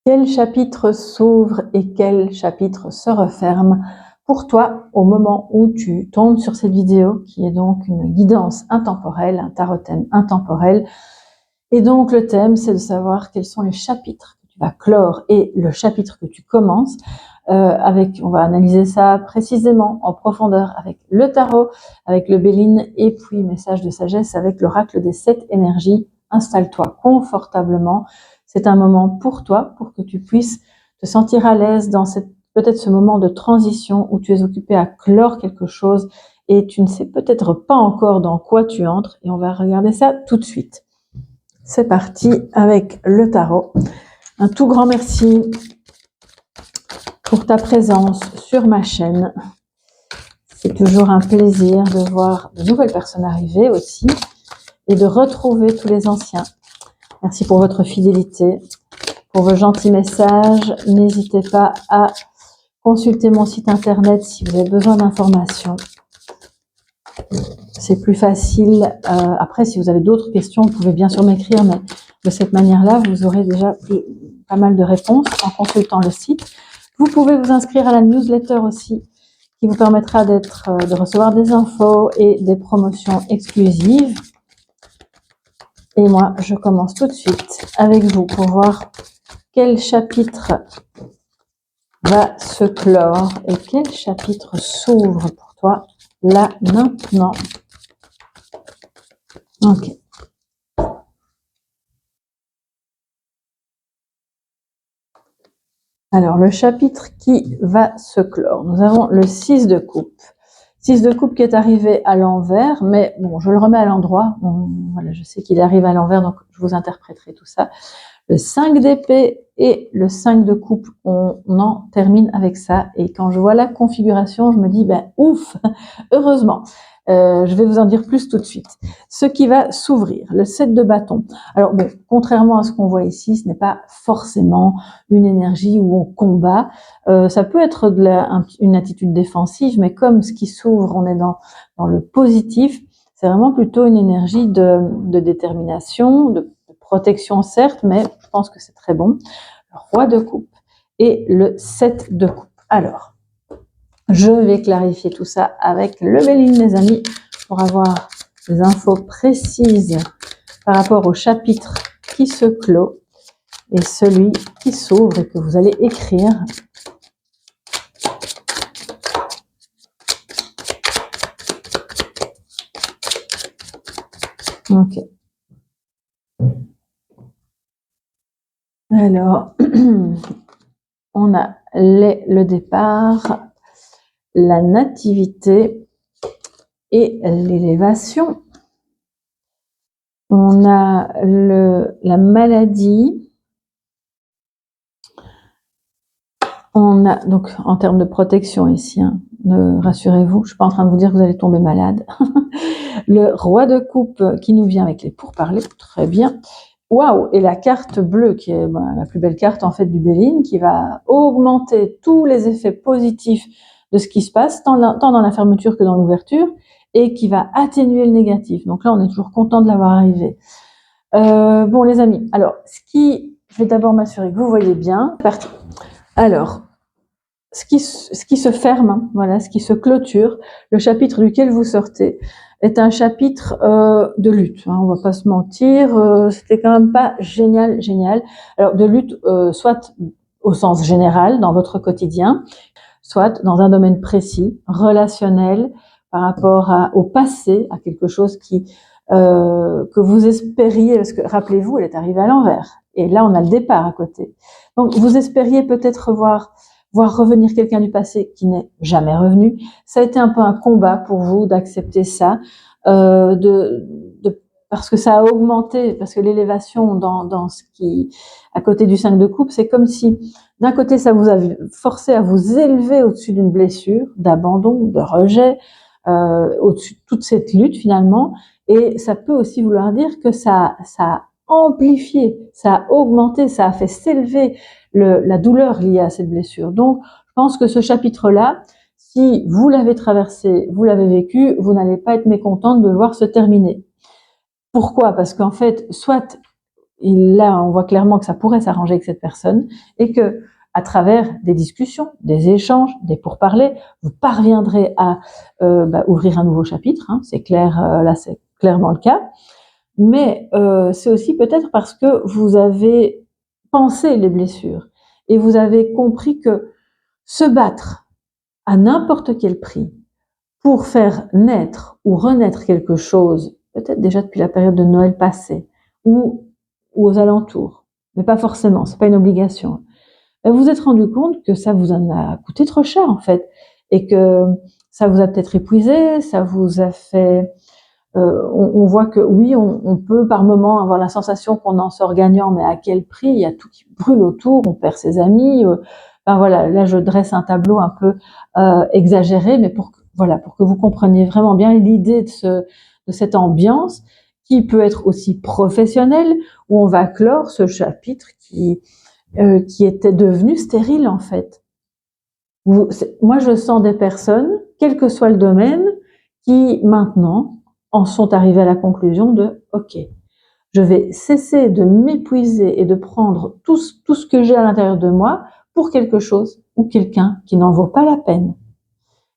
Quel chapitre s'ouvre et quel chapitre se referme pour toi au moment où tu tombes sur cette vidéo qui est donc une guidance intemporelle, un tarot thème intemporel. Et donc le thème, c'est de savoir quels sont les chapitres que tu vas clore et le chapitre que tu commences. On va analyser ça précisément en profondeur avec le tarot, avec le Béline et puis message de sagesse avec l'oracle des 7 énergies. Installe-toi confortablement. C'est un moment pour toi, pour que tu puisses te sentir à l'aise dans peut-être ce moment de transition où tu es occupé à clore quelque chose et tu ne sais peut-être pas encore dans quoi tu entres. Et on va regarder ça tout de suite. C'est parti avec le tarot. Un tout grand merci pour ta présence sur ma chaîne. C'est toujours un plaisir de voir de nouvelles personnes arriver aussi et de retrouver tous les anciens. Merci pour votre fidélité, pour vos gentils messages. N'hésitez pas à consulter mon site internet si vous avez besoin d'informations. C'est plus facile. Après, si vous avez d'autres questions, vous pouvez bien sûr m'écrire, mais de cette manière-là, vous aurez déjà pas mal de réponses en consultant le site. Vous pouvez vous inscrire à la newsletter aussi, qui vous permettra de recevoir des infos et des promotions exclusives. Et moi, je commence tout de suite avec vous pour voir quel chapitre va se clore et quel chapitre s'ouvre pour toi là, maintenant. Ok. Alors, le chapitre qui va se clore. Nous avons le 6 de coupe. 6 de coupe qui est arrivé à l'envers, mais bon, je le remets à l'endroit. Voilà, je sais qu'il arrive à l'envers, donc je vous interpréterai tout ça. Le 5 d'épée et le 5 de coupe, on en termine avec ça. Et quand je vois la configuration, je me dis, ben ouf, heureusement. Je vais vous en dire plus tout de suite. Ce qui va s'ouvrir, le 7 de bâton. Alors bon, contrairement à ce qu'on voit ici, ce n'est pas forcément une énergie où on combat. Ça peut être une attitude défensive, mais comme ce qui s'ouvre, on est dans le positif, c'est vraiment plutôt une énergie de détermination, de protection certes, mais je pense que c'est très bon. Le roi de coupe et le 7 de coupe. Alors, je vais clarifier tout ça avec le Béline, mes amis, pour avoir des infos précises par rapport au chapitre qui se clôt et celui qui s'ouvre et que vous allez écrire. Ok. Alors, on a le départ, la nativité et l'élévation. On a la maladie. On a, donc, en termes de protection ici, hein, rassurez-vous, je ne suis pas en train de vous dire que vous allez tomber malade. Le roi de coupe qui nous vient avec les pourparlers, très bien. Waouh! Et la carte bleue, qui est la plus belle carte en fait du Béline, qui va augmenter tous les effets positifs de ce qui se passe, tant dans la fermeture que dans l'ouverture, et qui va atténuer le négatif. Donc là, on est toujours content de l'avoir arrivé. Bon, les amis, alors, je vais d'abord m'assurer que vous voyez bien. Parti. Alors, ce qui se ferme, hein, voilà, ce qui se clôture, le chapitre duquel vous sortez, est un chapitre de lutte. Hein, on va pas se mentir, c'était quand même pas génial. Alors de lutte, soit au sens général dans votre quotidien, soit dans un domaine précis, relationnel, par rapport au passé, à quelque chose que vous espériez, parce que rappelez-vous, elle est arrivée à l'envers. Et là, on a le départ à côté. Donc, vous espériez peut-être voir revenir quelqu'un du passé qui n'est jamais revenu. Ça a été un peu un combat pour vous d'accepter ça, parce que ça a augmenté, parce que l'élévation dans ce qui, à côté du 5 de coupe, c'est comme si, d'un côté, ça vous a forcé à vous élever au-dessus d'une blessure, d'abandon, de rejet, au-dessus de toute cette lutte finalement, et ça peut aussi vouloir dire que ça a amplifié, ça a augmenté, ça a fait s'élever la douleur liée à cette blessure. Donc, je pense que ce chapitre-là, si vous l'avez traversé, vous l'avez vécu, vous n'allez pas être mécontente de le voir se terminer. Pourquoi? Parce qu'en fait, soit là, on voit clairement que ça pourrait s'arranger avec cette personne et que, à travers des discussions, des échanges, des pourparlers, vous parviendrez à ouvrir un nouveau chapitre. Hein, c'est clair, là, c'est clairement le cas. Mais c'est aussi peut-être parce que vous avez pensé les blessures et vous avez compris que se battre à n'importe quel prix pour faire naître ou renaître quelque chose, peut-être déjà depuis la période de Noël passée, ou aux alentours, mais pas forcément, c'est pas une obligation. Vous vous êtes rendu compte que ça vous en a coûté trop cher en fait, et que ça vous a peut-être épuisé, ça vous a fait. On voit que oui, on peut par moment avoir la sensation qu'on en sort gagnant, mais à quel prix? Il y a tout qui brûle autour, on perd ses amis. Enfin voilà, là je dresse un tableau un peu exagéré, mais pour que vous compreniez vraiment bien l'idée de cette ambiance qui peut être aussi professionnelle, où on va clore ce chapitre qui était devenu stérile en fait. Moi je sens des personnes, quel que soit le domaine, qui maintenant en sont arrivés à la conclusion de ok, je vais cesser de m'épuiser et de prendre tout ce que j'ai à l'intérieur de moi pour quelque chose ou quelqu'un qui n'en vaut pas la peine.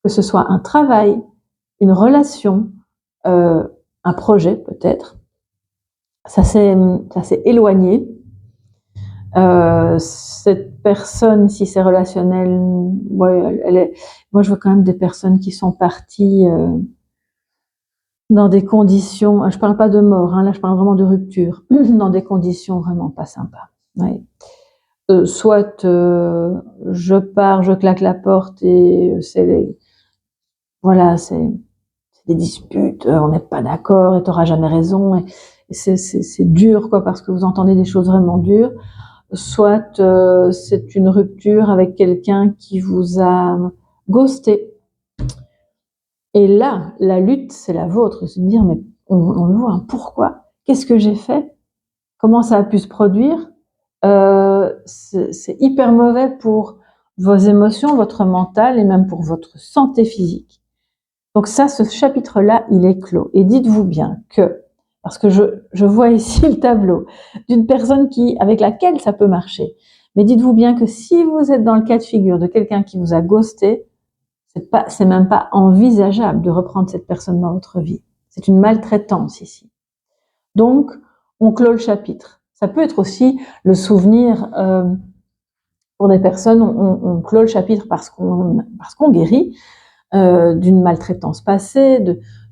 Que ce soit un travail, une relation, un projet peut-être. Ça s'est éloigné. Cette personne, si c'est relationnel, ouais, moi je vois quand même des personnes qui sont parties dans des conditions, je parle pas de mort, hein, là je parle vraiment de rupture, dans des conditions vraiment pas sympas. Ouais. Soit je pars, je claque la porte et c'est des disputes, on n'est pas d'accord et t'auras jamais raison. Et c'est dur quoi parce que vous entendez des choses vraiment dures. Soit c'est une rupture avec quelqu'un qui vous a ghosté. Et là, la lutte, c'est la vôtre, c'est de dire, mais on le voit, hein, pourquoi? Qu'est-ce que j'ai fait? Comment ça a pu se produire? C'est hyper mauvais pour vos émotions, votre mental et même pour votre santé physique. Donc ça, ce chapitre-là, il est clos. Et dites-vous bien que, parce que je vois ici le tableau d'une personne avec laquelle ça peut marcher, mais dites-vous bien que si vous êtes dans le cas de figure de quelqu'un qui vous a ghosté, c'est même pas envisageable de reprendre cette personne dans votre vie. C'est une maltraitance ici. Donc, on clôt le chapitre. Ça peut être aussi le souvenir pour des personnes, on clôt le chapitre parce qu'on guérit d'une maltraitance passée,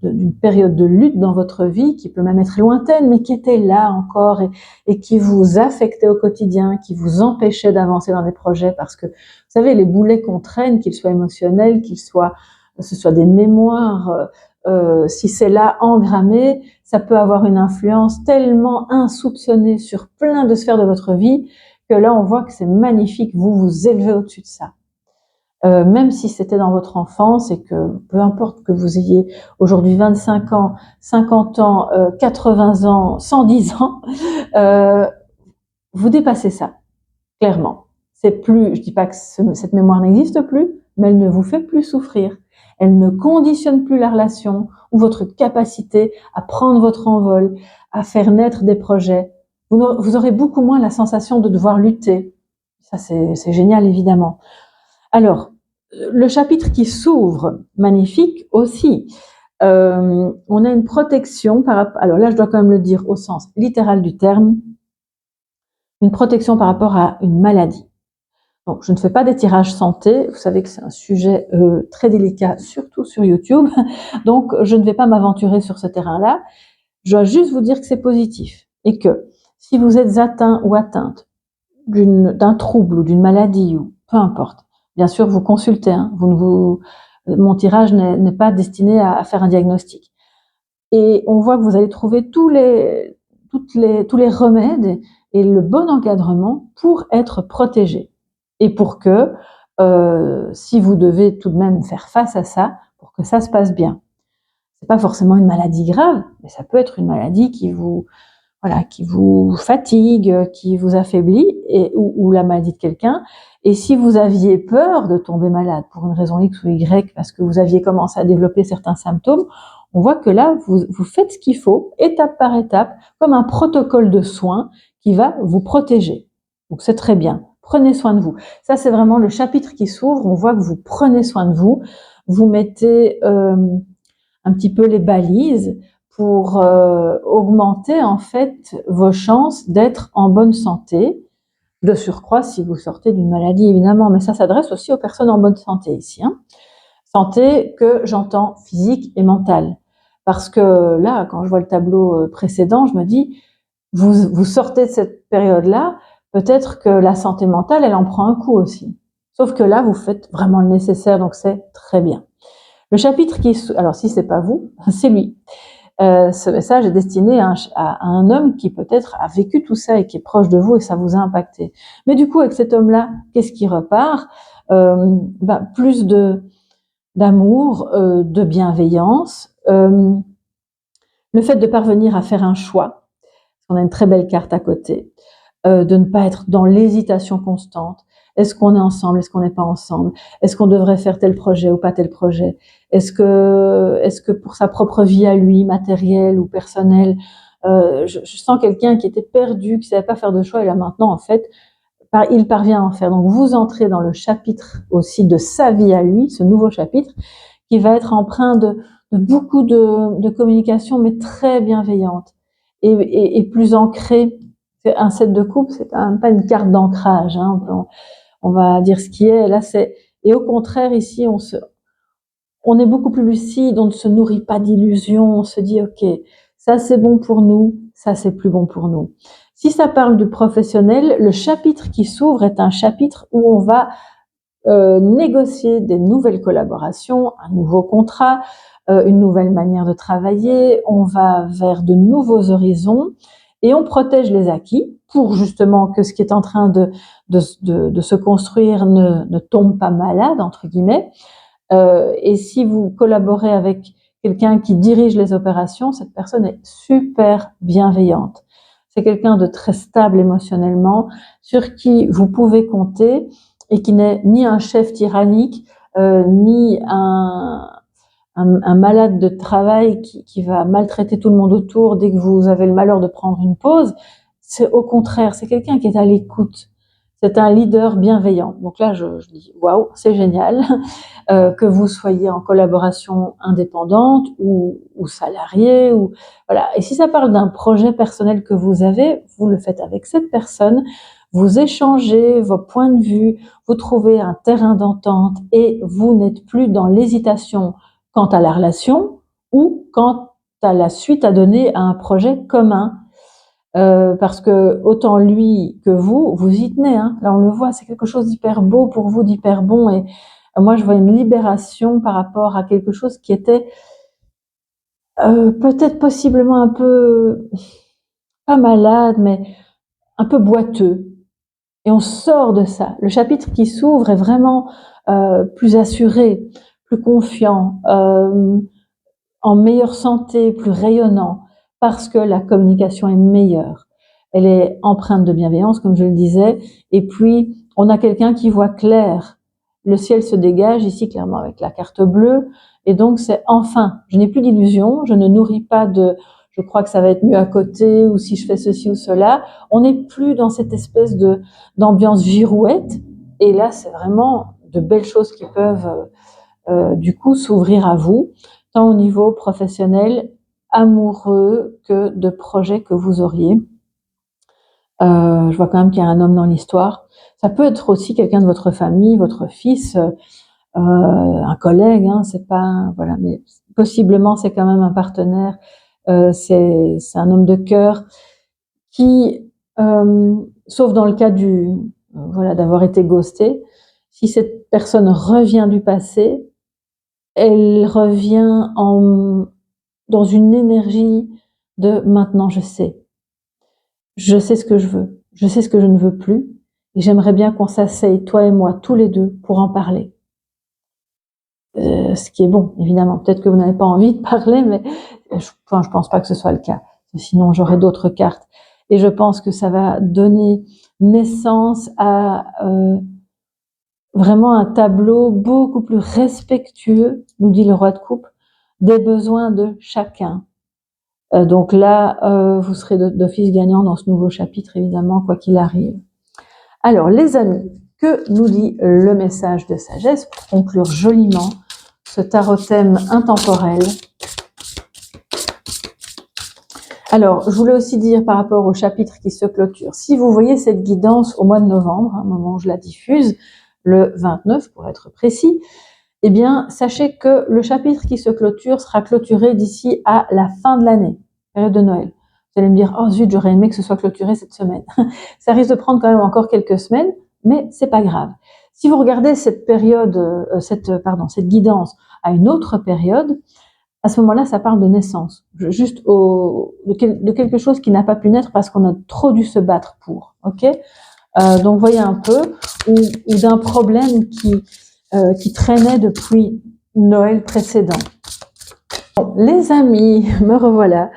d'une période de lutte dans votre vie qui peut même être lointaine, mais qui était là encore et qui vous affectait au quotidien, qui vous empêchait d'avancer dans des projets parce que, vous savez, les boulets qu'on traîne, qu'ils soient émotionnels, ce soit des mémoires, si c'est là engrammé, ça peut avoir une influence tellement insoupçonnée sur plein de sphères de votre vie que là, on voit que c'est magnifique, vous vous élevez au-dessus de ça. Même si c'était dans votre enfance et que peu importe que vous ayez aujourd'hui 25 ans, 50 ans, 80 ans, 110 ans, vous dépassez ça, clairement. C'est plus, je dis pas que cette mémoire n'existe plus, mais elle ne vous fait plus souffrir. Elle ne conditionne plus la relation ou votre capacité à prendre votre envol, à faire naître des projets. Vous aurez beaucoup moins la sensation de devoir lutter. Ça, c'est génial, évidemment. Alors, le chapitre qui s'ouvre, magnifique aussi. On a une protection alors là je dois quand même le dire au sens littéral du terme, une protection par rapport à une maladie. Donc je ne fais pas des tirages santé, vous savez que c'est un sujet très délicat, surtout sur YouTube, donc je ne vais pas m'aventurer sur ce terrain-là. Je dois juste vous dire que c'est positif et que si vous êtes atteint ou atteinte d'un trouble ou d'une maladie ou peu importe, bien sûr vous consultez, hein, mon tirage n'est pas destiné à faire un diagnostic. Et on voit que vous allez trouver tous les remèdes et le bon encadrement pour être protégé. Et pour que, si vous devez tout de même faire face à ça, pour que ça se passe bien. C'est pas forcément une maladie grave, mais ça peut être une maladie qui vous fatigue, qui vous affaiblit, ou la maladie de quelqu'un. Et si vous aviez peur de tomber malade pour une raison X ou Y, parce que vous aviez commencé à développer certains symptômes, on voit que là, vous faites ce qu'il faut, étape par étape, comme un protocole de soins qui va vous protéger. Donc c'est très bien. Prenez soin de vous. Ça, c'est vraiment le chapitre qui s'ouvre. On voit que vous prenez soin de vous. Vous mettez un petit peu les balises pour augmenter en fait vos chances d'être en bonne santé. De surcroît, si vous sortez d'une maladie, évidemment, mais ça s'adresse aussi aux personnes en bonne santé ici. Santé que j'entends physique et mentale. Parce que là, quand je vois le tableau précédent, je me dis, vous sortez de cette période-là, peut-être que la santé mentale, elle en prend un coup aussi. Sauf que là, vous faites vraiment le nécessaire, donc c'est très bien. Le chapitre alors si c'est pas vous, c'est lui. Ce message est destiné à un homme qui peut-être a vécu tout ça et qui est proche de vous et ça vous a impacté. Mais du coup, avec cet homme-là, qu'est-ce qui repart? Plus d'amour, de bienveillance, le fait de parvenir à faire un choix. On a une très belle carte à côté, de ne pas être dans l'hésitation constante. Est-ce qu'on est ensemble? Est-ce qu'on n'est pas ensemble? Est-ce qu'on devrait faire tel projet ou pas tel projet? Est-ce que pour sa propre vie à lui, matérielle ou personnelle, je sens quelqu'un qui était perdu, qui savait pas faire de choix et là maintenant en fait, il parvient à en faire. Donc vous entrez dans le chapitre aussi de sa vie à lui, ce nouveau chapitre, qui va être empreint de beaucoup de communication, mais très bienveillante et plus ancrée. Un 7 de coupe, c'est quand même pas une carte d'ancrage. On va dire ce qui est. Là, et au contraire, ici, on est beaucoup plus lucide, on ne se nourrit pas d'illusions, on se dit, ok, ça c'est bon pour nous, ça c'est plus bon pour nous. Si ça parle du professionnel, le chapitre qui s'ouvre est un chapitre où on va négocier des nouvelles collaborations, un nouveau contrat, une nouvelle manière de travailler, on va vers de nouveaux horizons et on protège les acquis pour justement que ce qui est en train de se construire ne tombe pas malade, entre guillemets. Et si vous collaborez avec quelqu'un qui dirige les opérations, cette personne est super bienveillante. C'est quelqu'un de très stable émotionnellement, sur qui vous pouvez compter et qui n'est ni un chef tyrannique, ni un malade de travail qui va maltraiter tout le monde autour dès que vous avez le malheur de prendre une pause. C'est au contraire, c'est quelqu'un qui est à l'écoute. C'est un leader bienveillant. Donc là, je dis waouh, c'est génial. Que vous soyez en collaboration indépendante ou salariée, ou voilà. Et si ça parle d'un projet personnel que vous avez, vous le faites avec cette personne, vous échangez vos points de vue, vous trouvez un terrain d'entente et vous n'êtes plus dans l'hésitation quant à la relation ou quant à la suite à donner à un projet commun. Parce que autant lui que vous y tenez. Là, on le voit, c'est quelque chose d'hyper beau pour vous, d'hyper bon. Et moi, je vois une libération par rapport à quelque chose qui était peut-être possiblement un peu, pas malade, mais un peu boiteux. Et on sort de ça. Le chapitre qui s'ouvre est vraiment plus assuré, plus confiant, en meilleure santé, plus rayonnant, parce que la communication est meilleure. Elle est empreinte de bienveillance, comme je le disais, et puis on a quelqu'un qui voit clair. Le ciel se dégage ici clairement avec la carte bleue, et donc c'est enfin, je n'ai plus d'illusions, je ne nourris pas de je crois que ça va être mieux à côté, ou si je fais ceci ou cela. On n'est plus dans cette espèce d'ambiance girouette, et là c'est vraiment de belles choses qui peuvent du coup s'ouvrir à vous, tant au niveau professionnel, amoureux, que de projets que vous auriez. Je vois quand même qu'il y a un homme dans l'histoire. Ça peut être aussi quelqu'un de votre famille, votre fils, un collègue, c'est pas voilà, mais possiblement c'est quand même un partenaire. C'est un homme de cœur qui, sauf dans le cas d'avoir été ghosté, si cette personne revient du passé, elle revient dans une énergie de maintenant je sais ce que je veux, je sais ce que je ne veux plus, et j'aimerais bien qu'on s'asseye, toi et moi, tous les deux, pour en parler. Ce qui est bon, évidemment. Peut-être que vous n'avez pas envie de parler, mais je pense pas que ce soit le cas. Sinon, j'aurais d'autres cartes. Et je pense que ça va donner naissance à vraiment un tableau beaucoup plus respectueux, nous dit le roi de coupe, des besoins de chacun. Donc là, vous serez d'office gagnant dans ce nouveau chapitre, évidemment, quoi qu'il arrive. Alors, les amis, que nous dit le message de sagesse pour conclure joliment ce tarot-thème intemporel? Alors, je voulais aussi dire par rapport au chapitre qui se clôture, si vous voyez cette guidance au mois de novembre, au moment où je la diffuse, le 29 pour être précis, eh bien, sachez que le chapitre qui se clôture sera clôturé d'ici à la fin de l'année, période de Noël. Vous allez me dire, oh zut, j'aurais aimé que ce soit clôturé cette semaine. Ça risque de prendre quand même encore quelques semaines, mais c'est pas grave. Si vous regardez cette période, cette guidance à une autre période, à ce moment-là, ça parle de naissance, juste de quelque chose qui n'a pas pu naître parce qu'on a trop dû se battre pour. Ok, donc voyez un peu, ou d'un problème qui traînait depuis Noël précédent. Bon, les amis, me revoilà.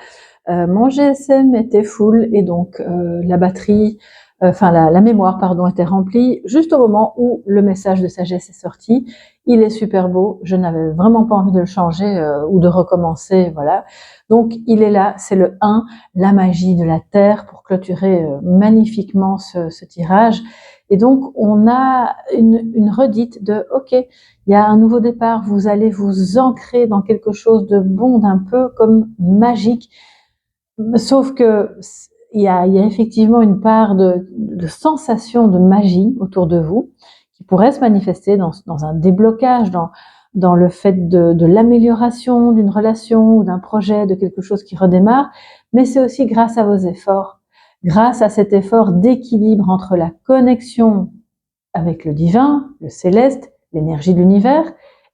Mon GSM était full et donc la batterie, la mémoire, pardon, était remplie juste au moment où le message de sagesse est sorti. Il est super beau, je n'avais vraiment pas envie de le changer ou de recommencer, voilà. Donc il est là, c'est le 1, la magie de la Terre, pour clôturer magnifiquement ce tirage. Et donc on a une redite de ok, il y a un nouveau départ, vous allez vous ancrer dans quelque chose de bon, d'un peu comme magique. Sauf que il y a effectivement une part de sensation de magie autour de vous qui pourrait se manifester dans un déblocage, dans le fait de l'amélioration d'une relation ou d'un projet, de quelque chose qui redémarre, mais c'est aussi grâce à vos efforts, grâce à cet effort d'équilibre entre la connexion avec le divin, le céleste, l'énergie de l'univers,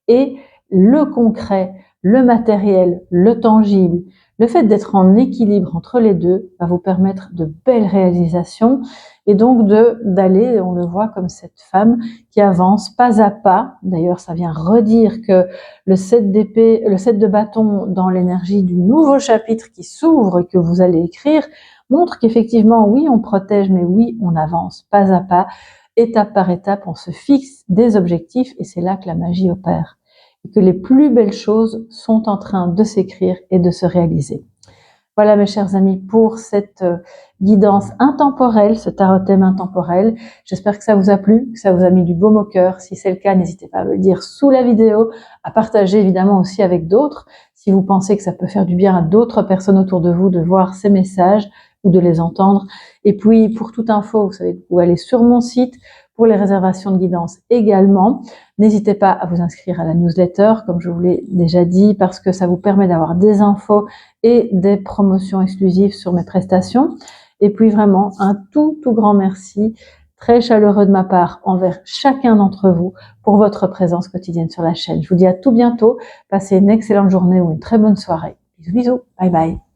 et le concret, le matériel, le tangible. Le fait d'être en équilibre entre les deux va vous permettre de belles réalisations et donc d'aller, on le voit comme cette femme qui avance pas à pas. D'ailleurs, ça vient redire que le 7 d'épée, le 7 de bâton dans l'énergie du nouveau chapitre qui s'ouvre et que vous allez écrire montre qu'effectivement, oui, on protège, mais oui, on avance pas à pas, étape par étape, on se fixe des objectifs et c'est là que la magie opère. Et que les plus belles choses sont en train de s'écrire et de se réaliser. Voilà mes chers amis pour cette guidance intemporelle, ce tarot-thème intemporel. J'espère que ça vous a plu, que ça vous a mis du baume au cœur. Si c'est le cas, n'hésitez pas à me le dire sous la vidéo, à partager évidemment aussi avec d'autres. Si vous pensez que ça peut faire du bien à d'autres personnes autour de vous de voir ces messages ou de les entendre. Et puis pour toute info, vous savez, vous allez sur mon site pour les réservations de guidance également. N'hésitez pas à vous inscrire à la newsletter, comme je vous l'ai déjà dit, parce que ça vous permet d'avoir des infos et des promotions exclusives sur mes prestations. Et puis vraiment, un tout grand merci, très chaleureux de ma part envers chacun d'entre vous pour votre présence quotidienne sur la chaîne. Je vous dis à tout bientôt, passez une excellente journée ou une très bonne soirée. Bisous, bisous, bye bye.